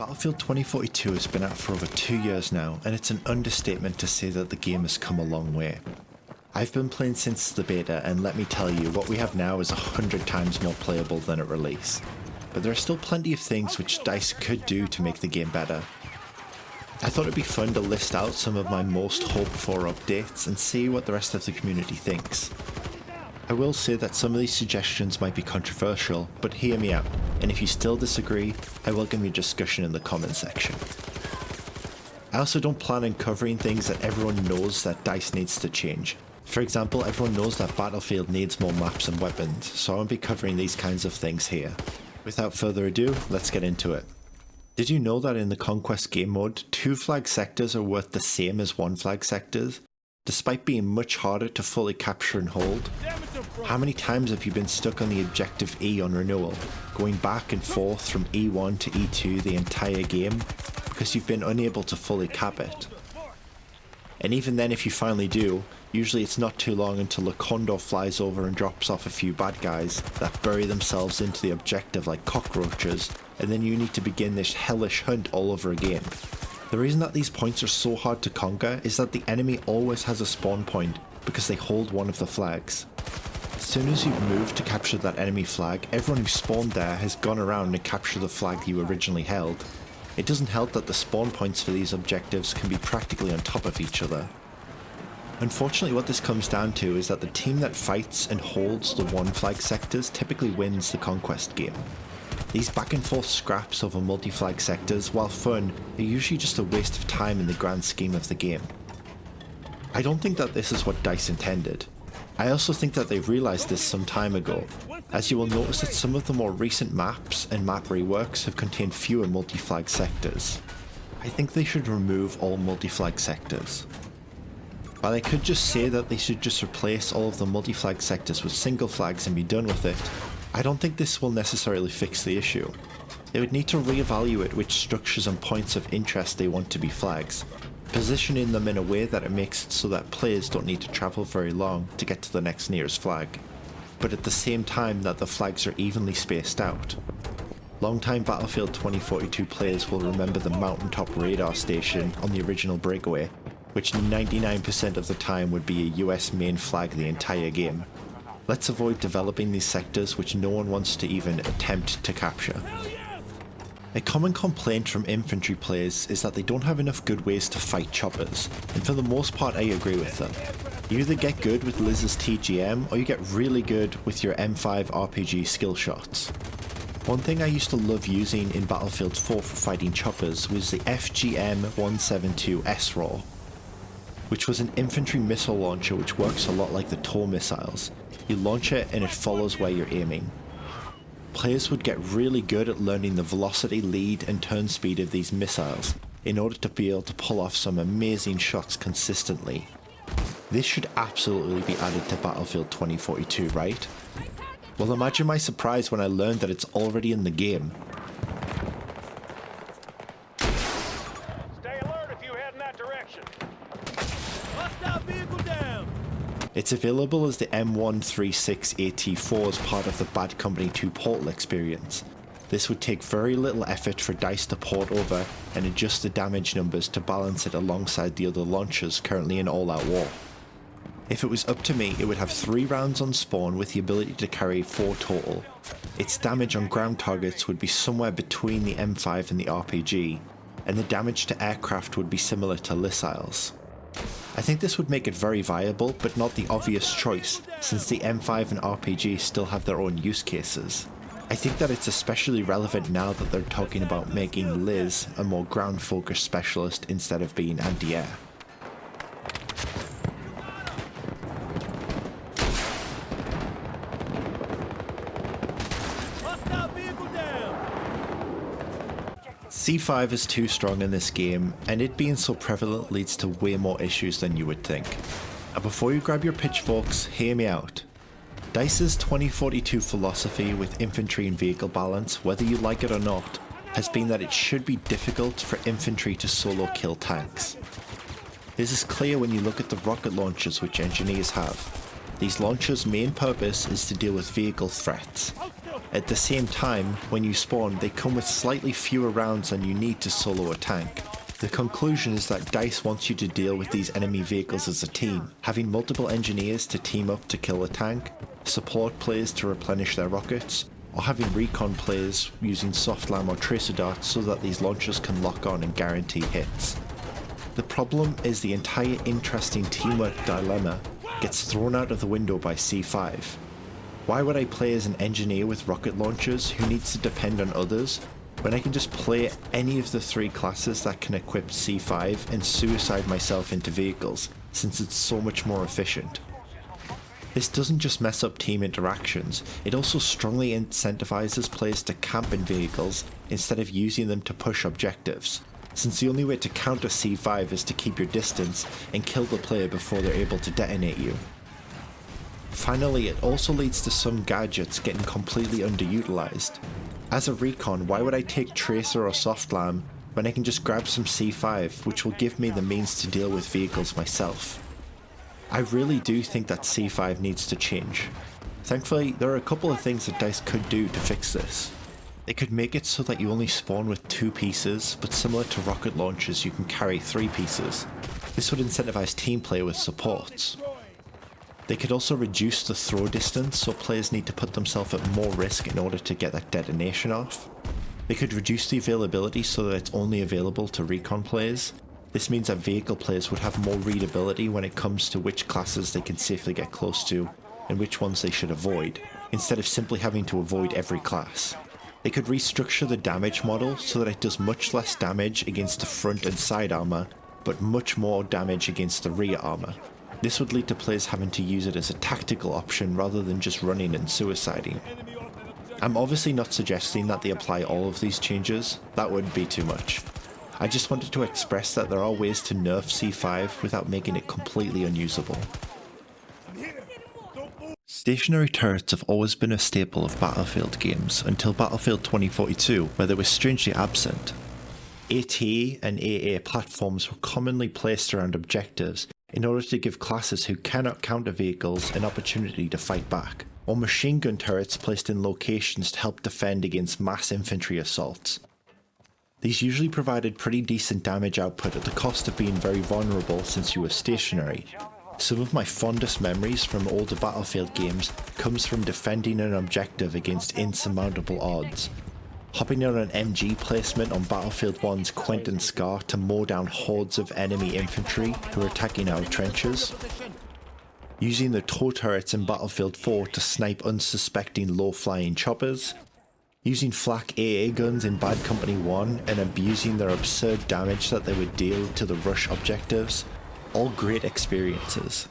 Battlefield 2042 has been out for over 2 years now, and it's an understatement to say that the game has come a long way. I've been playing since the beta, and let me tell you, what we have now is 100 times more playable than at release. But there are still plenty of things which DICE could do to make the game better. I thought it'd be fun to list out some of my most hoped for updates and see what the rest of the community thinks. I will say that some of these suggestions might be controversial, but hear me out, and if you still disagree, I welcome your discussion in the comment section. I also don't plan on covering things that everyone knows that DICE needs to change. For example, everyone knows that Battlefield needs more maps and weapons, so I won't be covering these kinds of things here. Without further ado, let's get into it. Did you know that in the Conquest game mode, 2 flag sectors are worth the same as 1 flag sectors, despite being much harder to fully capture and hold? How many times have you been stuck on the objective E on renewal, going back and forth from E1 to E2 the entire game, because you've been unable to fully cap it? And even then, if you finally do, usually it's not too long until a condor flies over and drops off a few bad guys that bury themselves into the objective like cockroaches, and then you need to begin this hellish hunt all over again. The reason that these points are so hard to conquer is that the enemy always has a spawn point because they hold one of the flags. As soon as you've moved to capture that enemy flag, everyone who spawned there has gone around to capture the flag you originally held. It doesn't help that the spawn points for these objectives can be practically on top of each other. Unfortunately, what this comes down to is that the team that fights and holds the 1 flag sectors typically wins the Conquest game. These back and forth scraps over multi-flag sectors, while fun, are usually just a waste of time in the grand scheme of the game. I don't think that this is what DICE intended. I also think that they realised this some time ago, as you will notice that some of the more recent maps and map reworks have contained fewer multi-flag sectors. I think they should remove all multi-flag sectors. While I could just say that they should just replace all of the multi-flag sectors with single flags and be done with it, I don't think this will necessarily fix the issue. They would need to re-evaluate which structures and points of interest they want to be flags, positioning them in a way that it makes it so that players don't need to travel very long to get to the next nearest flag, but at the same time that the flags are evenly spaced out. Longtime Battlefield 2042 players will remember the mountaintop radar station on the original Breakaway, which 99% of the time would be a US main flag the entire game. Let's avoid developing these sectors which no one wants to even attempt to capture. A common complaint from infantry players is that they don't have enough good ways to fight choppers, and for the most part I agree with them. You either get good with Liz's TGM or you get really good with your M5 RPG skill shots. One thing I used to love using in Battlefield 4 for fighting choppers was the FGM-172 SRAW, which was an infantry missile launcher which works a lot like the TOW missiles. You launch it and it follows where you're aiming. Players would get really good at learning the velocity, lead and turn speed of these missiles in order to be able to pull off some amazing shots consistently. This should absolutely be added to Battlefield 2042, right? Well, imagine my surprise when I learned that it's already in the game. Stay alert if you head in that direction. Hostile vehicle down. It's available as the M136AT4 as part of the Bad Company 2 Portal experience. This would take very little effort for DICE to port over and adjust the damage numbers to balance it alongside the other launchers currently in all-out war. If it was up to me, it would have 3 rounds on spawn with the ability to carry 4 total. Its damage on ground targets would be somewhere between the M5 and the RPG, and the damage to aircraft would be similar to missiles. I think this would make it very viable, but not the obvious choice, since the M5 and RPG still have their own use cases. I think that it's especially relevant now that they're talking about making Liz a more ground-focused specialist instead of being anti-air. Hostile vehicle down. C5 is too strong in this game, and it being so prevalent leads to way more issues than you would think. And before you grab your pitchforks, hear me out. DICE's 2042 philosophy with infantry and vehicle balance, whether you like it or not, has been that it should be difficult for infantry to solo kill tanks. This is clear when you look at the rocket launchers which engineers have. These launchers' main purpose is to deal with vehicle threats. At the same time, when you spawn, they come with slightly fewer rounds than you need to solo a tank. The conclusion is that DICE wants you to deal with these enemy vehicles as a team, having multiple engineers to team up to kill a tank, support players to replenish their rockets, or having recon players using soft lam or tracer darts so that these launchers can lock on and guarantee hits. The problem is the entire interesting teamwork dilemma gets thrown out of the window by C5. Why would I play as an engineer with rocket launchers who needs to depend on others when I can just play any of the 3 classes that can equip C5 and suicide myself into vehicles, since it's so much more efficient? This doesn't just mess up team interactions, it also strongly incentivizes players to camp in vehicles instead of using them to push objectives, since the only way to counter C5 is to keep your distance and kill the player before they're able to detonate you. Finally, it also leads to some gadgets getting completely underutilized. As a recon, why would I take Tracer or Soft Lam when I can just grab some C5, which will give me the means to deal with vehicles myself? I really do think that C5 needs to change. Thankfully, there are a couple of things that DICE could do to fix this. They could make it so that you only spawn with 2 pieces, but similar to rocket launchers you can carry 3 pieces. This would incentivize team play with supports. They could also reduce the throw distance so players need to put themselves at more risk in order to get that detonation off. They could reduce the availability so that it's only available to recon players. This means that vehicle players would have more readability when it comes to which classes they can safely get close to and which ones they should avoid, instead of simply having to avoid every class. They could restructure the damage model so that it does much less damage against the front and side armor, but much more damage against the rear armor. This would lead to players having to use it as a tactical option rather than just running and suiciding. I'm obviously not suggesting that they apply all of these changes, that would be too much. I just wanted to express that there are ways to nerf C5 without making it completely unusable. Stationary turrets have always been a staple of Battlefield games until Battlefield 2042, where they were strangely absent. AT and AA platforms were commonly placed around objectives in order to give classes who cannot counter vehicles an opportunity to fight back, or machine gun turrets placed in locations to help defend against mass infantry assaults. These usually provided pretty decent damage output at the cost of being very vulnerable since you were stationary. Some of my fondest memories from older Battlefield games comes from defending an objective against insurmountable odds. Hopping on an MG placement on Battlefield 1's Quentin Scar to mow down hordes of enemy infantry who are attacking our trenches. Using the tow turrets in Battlefield 4 to snipe unsuspecting low-flying choppers. Using flak AA guns in Bad Company 1 and abusing their absurd damage that they would deal to the rush objectives. All great experiences.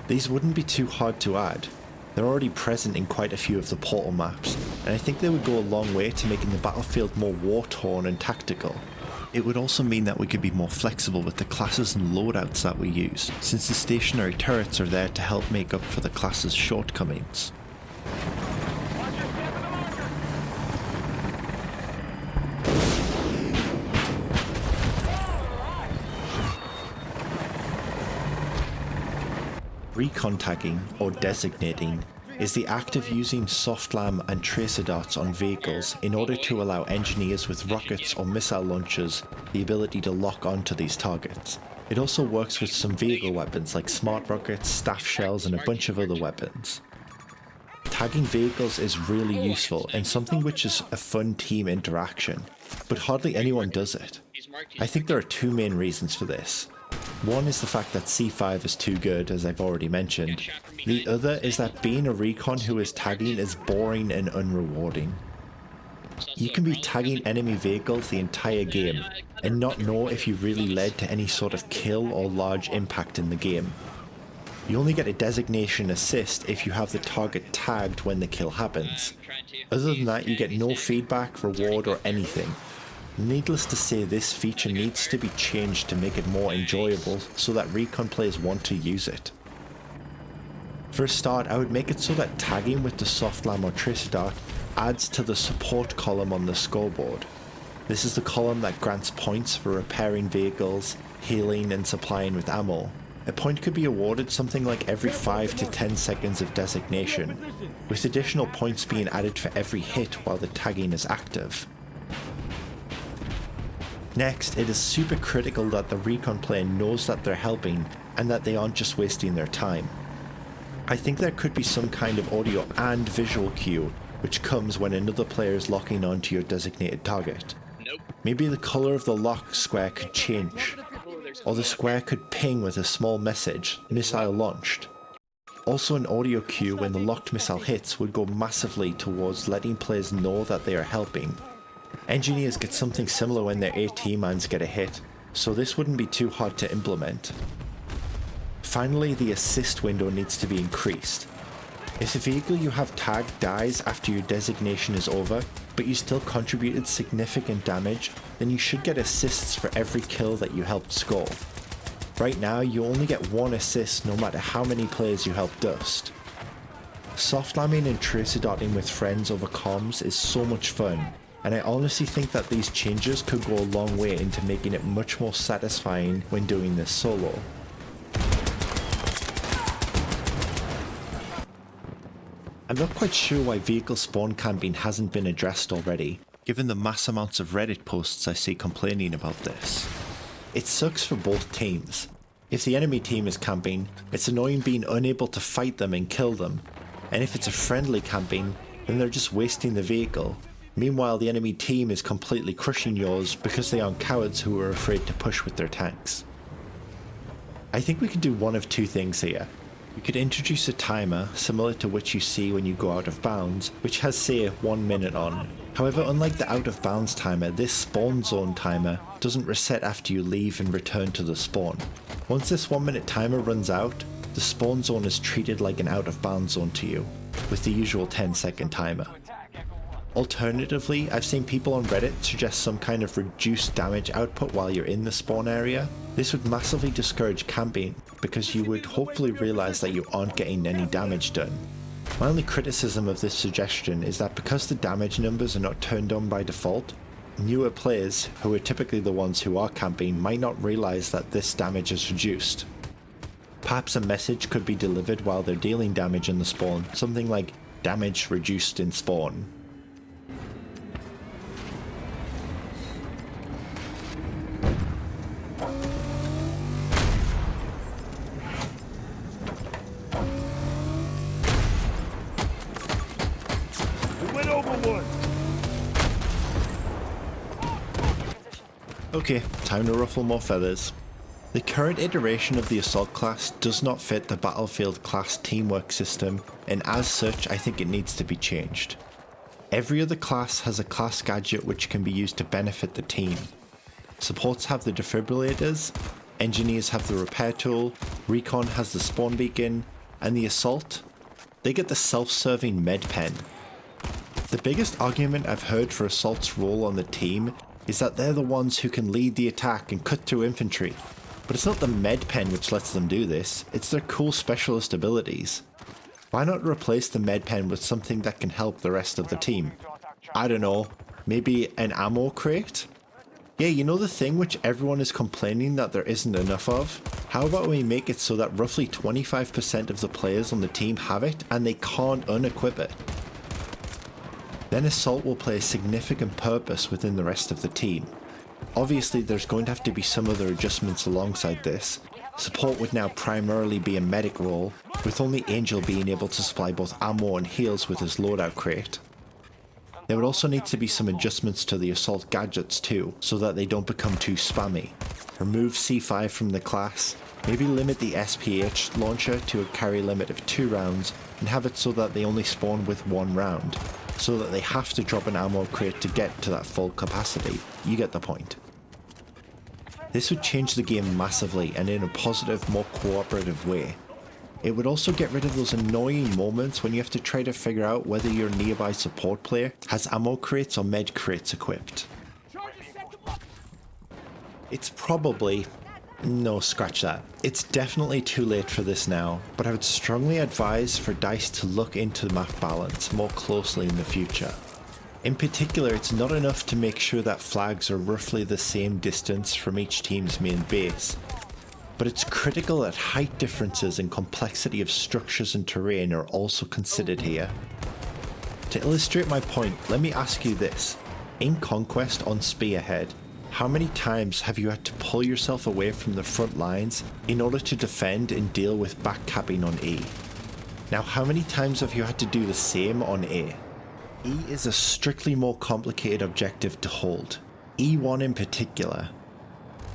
These wouldn't be too hard to add. They're already present in quite a few of the Portal maps, and I think they would go a long way to making the battlefield more war-torn and tactical. It would also mean that we could be more flexible with the classes and loadouts that we use, since the stationary turrets are there to help make up for the class's shortcomings. Recon tagging, or designating, is the act of using soft lam and tracer darts on vehicles in order to allow engineers with rockets or missile launchers the ability to lock onto these targets. It also works with some vehicle weapons like smart rockets, staff shells, and a bunch of other weapons. Tagging vehicles is really useful and something which is a fun team interaction, but hardly anyone does it. I think there are 2 main reasons for this. One is the fact that C5 is too good, as I've already mentioned. The other is that being a recon who is tagging is boring and unrewarding. You can be tagging enemy vehicles the entire game, and not know if you really led to any sort of kill or large impact in the game. You only get a designation assist if you have the target tagged when the kill happens. Other than that, you get no feedback, reward, or anything. Needless to say, this feature needs to be changed to make it more enjoyable so that recon players want to use it. For a start, I would make it so that tagging with the soft lam or tracer dart adds to the support column on the scoreboard. This is the column that grants points for repairing vehicles, healing and supplying with ammo, A point could be awarded something like every 5 to 10 seconds of designation, with additional points being added for every hit while the tagging is active. Next, it is super critical that the recon player knows that they're helping and that they aren't just wasting their time. I think there could be some kind of audio and visual cue which comes when another player is locking onto your designated target. Maybe the colour of the lock square could change, or the square could ping with a small message, "Missile launched." Also, an audio cue when the locked missile hits would go massively towards letting players know that they are helping. Engineers get something similar when their AT mines get a hit, so this wouldn't be too hard to implement. Finally, the assist window needs to be increased. If the vehicle you have tagged dies after your designation is over, but you still contributed significant damage, then you should get assists for every kill that you helped score. Right now, you only get 1 assist no matter how many players you help dust. Soft lamming and tracer dotting with friends over comms is so much fun, and I honestly think that these changes could go a long way into making it much more satisfying when doing this solo. I'm not quite sure why vehicle spawn camping hasn't been addressed already, given the mass amounts of Reddit posts I see complaining about this. It sucks for both teams. If the enemy team is camping, it's annoying being unable to fight them and kill them, and if it's a friendly camping, then they're just wasting the vehicle. Meanwhile, the enemy team is completely crushing yours because they aren't cowards who are afraid to push with their tanks. I think we could do one of two things here. We could introduce a timer, similar to what you see when you go out of bounds, which has say 1 minute on. However, unlike the out of bounds timer, this spawn zone timer doesn't reset after you leave and return to the spawn. Once this 1 minute timer runs out, the spawn zone is treated like an out of bounds zone to you, with the usual 10-second timer. Alternatively, I've seen people on Reddit suggest some kind of reduced damage output while you're in the spawn area. This would massively discourage camping, because you would hopefully realise that you aren't getting any damage done. My only criticism of this suggestion is that because the damage numbers are not turned on by default, newer players, who are typically the ones who are camping, might not realise that this damage is reduced. Perhaps a message could be delivered while they're dealing damage in the spawn, something like "damage reduced in spawn." Okay, time to ruffle more feathers. The current iteration of the Assault class does not fit the Battlefield class teamwork system, and as such I think it needs to be changed. Every other class has a class gadget which can be used to benefit the team. Supports have the defibrillators, engineers have the repair tool, recon has the spawn beacon, and the Assault, they get the self-serving med pen. The biggest argument I've heard for Assault's role on the team is that they're the ones who can lead the attack and cut through infantry. But it's not the med pen which lets them do this, it's their cool specialist abilities. Why not replace the med pen with something that can help the rest of the team? I don't know, maybe an ammo crate? Yeah, you know the thing which everyone is complaining that there isn't enough of? How about we make it so that roughly 25% of the players on the team have it and they can't unequip it? Then Assault will play a significant purpose within the rest of the team. Obviously there's going to have to be some other adjustments alongside this. Support would now primarily be a medic role, with only Angel being able to supply both ammo and heals with his loadout crate. There would also need to be some adjustments to the Assault gadgets too, so that they don't become too spammy. Remove C5 from the class, maybe limit the SPH launcher to a carry limit of 2 rounds, and have it so that they only spawn with 1 round. So that they have to drop an ammo crate to get to that full capacity. You get the point. This would change the game massively and in a positive, more cooperative way. It would also get rid of those annoying moments when you have to try to figure out whether your nearby support player has ammo crates or med crates equipped. It's probably... no, scratch that. It's definitely too late for this now, but I would strongly advise for DICE to look into the map balance more closely in the future. In particular, it's not enough to make sure that flags are roughly the same distance from each team's main base. but it's critical that height differences and complexity of structures and terrain are also considered here. To illustrate my point, let me ask you this. In Conquest on Spearhead, how many times have you had to pull yourself away from the front lines in order to defend and deal with backcapping on E? Now, how many times have you had to do the same on A? E is a strictly more complicated objective to hold. E1 in particular.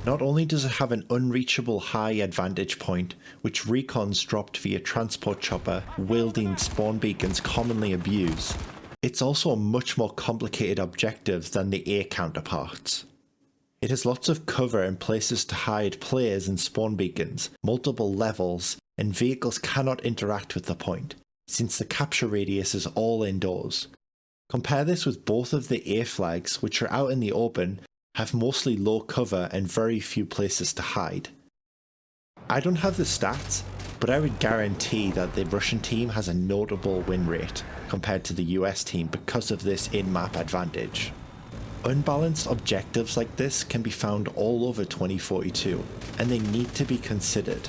Not only does it have an unreachable high advantage point, which recons dropped via transport chopper wielding spawn beacons commonly abuse, it's also a much more complicated objective than the A counterparts. It has lots of cover and places to hide players and spawn beacons, multiple levels, and vehicles cannot interact with the point, since the capture radius is all indoors. Compare this with both of the A flags, which are out in the open, have mostly low cover and very few places to hide. I don't have the stats, but I would guarantee that the Russian team has a notable win rate compared to the US team because of this in-map advantage. Unbalanced objectives like this can be found all over 2042, and they need to be considered.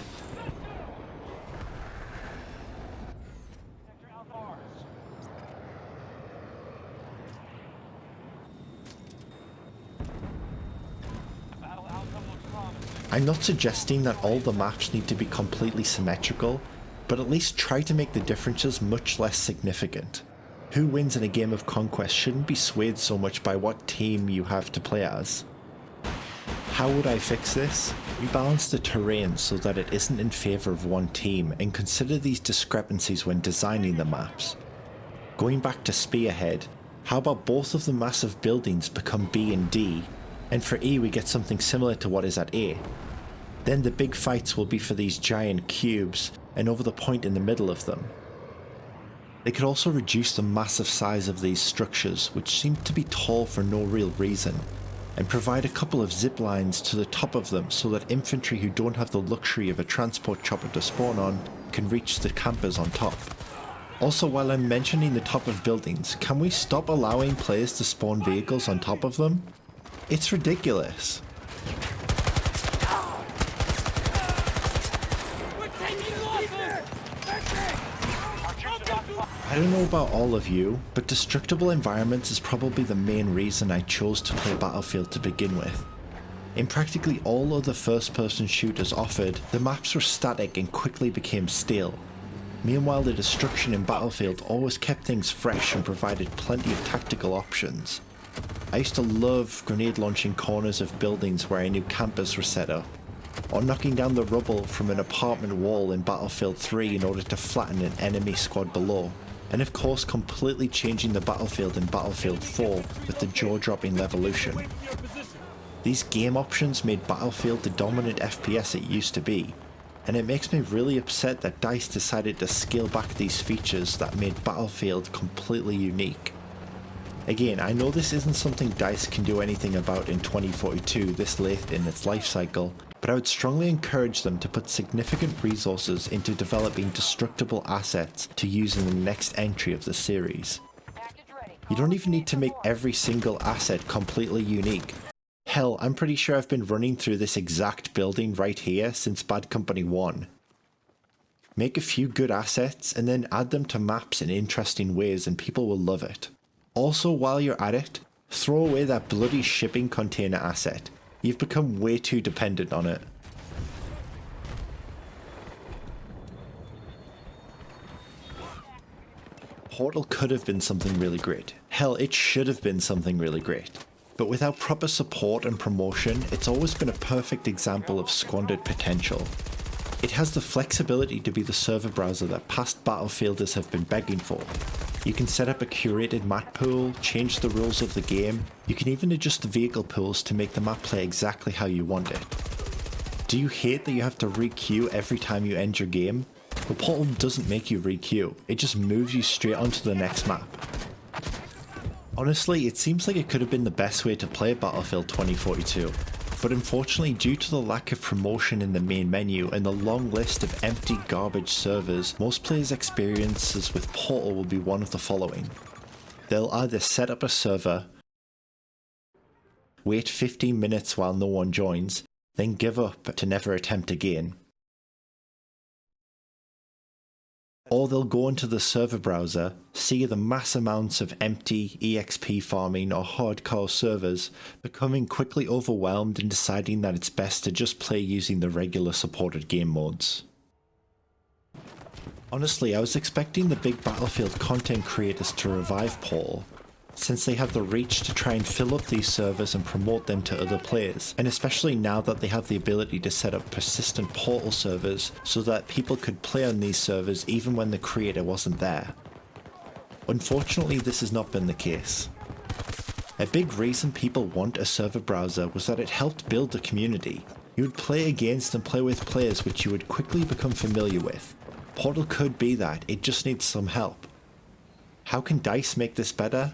I'm not suggesting that all the maps need to be completely symmetrical, but at least try to make the differences much less significant. Who wins in a game of Conquest shouldn't be swayed so much by what team you have to play as. How would I fix this? Rebalance the terrain so that it isn't in favour of one team, and consider these discrepancies when designing the maps. Going back to Spearhead, how about both of the massive buildings become B and D, and for E we get something similar to what is at A. Then the big fights will be for these giant cubes and over the point in the middle of them. They could also reduce the massive size of these structures, which seem to be tall for no real reason, and provide a couple of zip lines to the top of them so that infantry who don't have the luxury of a transport chopper to spawn on can reach the campers on top. Also, while I'm mentioning the top of buildings, can we stop allowing players to spawn vehicles on top of them? It's ridiculous. I don't know about all of you, but destructible environments is probably the main reason I chose to play Battlefield to begin with. In practically all other first-person shooters offered, the maps were static and quickly became stale. Meanwhile, the destruction in Battlefield always kept things fresh and provided plenty of tactical options. I used to love grenade launching corners of buildings where I knew campers were set up, or knocking down the rubble from an apartment wall in Battlefield 3 in order to flatten an enemy squad below, and of course completely changing the battlefield in Battlefield 4 with the jaw-dropping Levolution. These game options made Battlefield the dominant FPS it used to be, and it makes me really upset that DICE decided to scale back these features that made Battlefield completely unique. Again, I know this isn't something DICE can do anything about in 2042 this late in its life cycle, but I would strongly encourage them to put significant resources into developing destructible assets to use in the next entry of the series. You don't even need to make every single asset completely unique. Hell, I'm pretty sure I've been running through this exact building right here since Bad Company 1. Make a few good assets and then add them to maps in interesting ways and people will love it. Also, while you're at it, throw away that bloody shipping container asset. You've become way too dependent on it. Portal could have been something really great. Hell, it should have been something really great. But without proper support and promotion, it's always been a perfect example of squandered potential. It has the flexibility to be the server browser that past Battlefielders have been begging for. You can set up a curated map pool, change the rules of the game, you can even adjust the vehicle pools to make the map play exactly how you want it. Do you hate that you have to re-queue every time you end your game? Well, Portal doesn't make you re-queue, it just moves you straight onto the next map. Honestly, it seems like it could have been the best way to play Battlefield 2042. But unfortunately, due to the lack of promotion in the main menu and the long list of empty garbage servers, most players' experiences with Portal will be one of the following. They'll either set up a server, wait 15 minutes while no one joins, then give up to never attempt again. Or they'll go into the server browser, see the mass amounts of empty EXP farming or hardcore servers, becoming quickly overwhelmed and deciding that it's best to just play using the regular supported game modes. Honestly, I was expecting the big Battlefield content creators to revive Portal, since they have the reach to try and fill up these servers and promote them to other players, and especially now that they have the ability to set up persistent Portal servers so that people could play on these servers even when the creator wasn't there. Unfortunately, this has not been the case. A big reason people want a server browser was that it helped build the community. You would play against and play with players which you would quickly become familiar with. Portal could be that, it just needs some help. How can DICE make this better?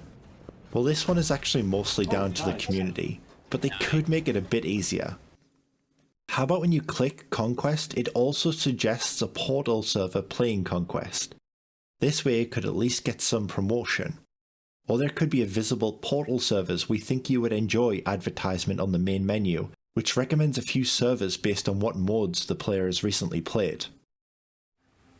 Well, this one is actually mostly down to the community, but they could make it a bit easier. How about when you click Conquest, it also suggests a Portal server playing Conquest. This way it could at least get some promotion. Or there could be a visible Portal servers we think you would enjoy advertisement on the main menu, which recommends a few servers based on what modes the player has recently played.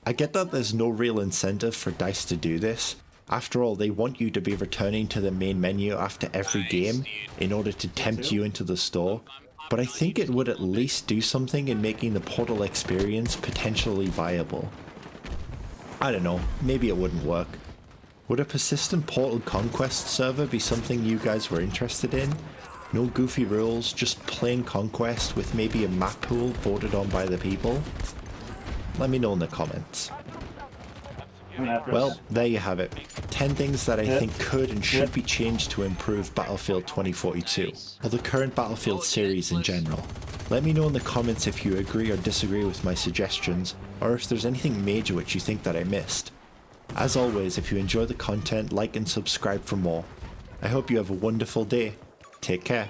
I get that there's no real incentive for DICE to do this. After all, they want you to be returning to the main menu after every game in order to tempt you into the store, but I think it would at least do something in making the Portal experience potentially viable. I don't know, maybe it wouldn't work. Would a persistent Portal Conquest server be something you guys were interested in? No goofy rules, just plain Conquest with maybe a map pool voted on by the people? Let me know in the comments. Well, there you have it. 10 things that I think could and should be changed to improve Battlefield 2042, or the current Battlefield series in general. Let me know in the comments if you agree or disagree with my suggestions, or if there's anything major which you think that I missed. As always, if you enjoy the content, like and subscribe for more. I hope you have a wonderful day. Take care.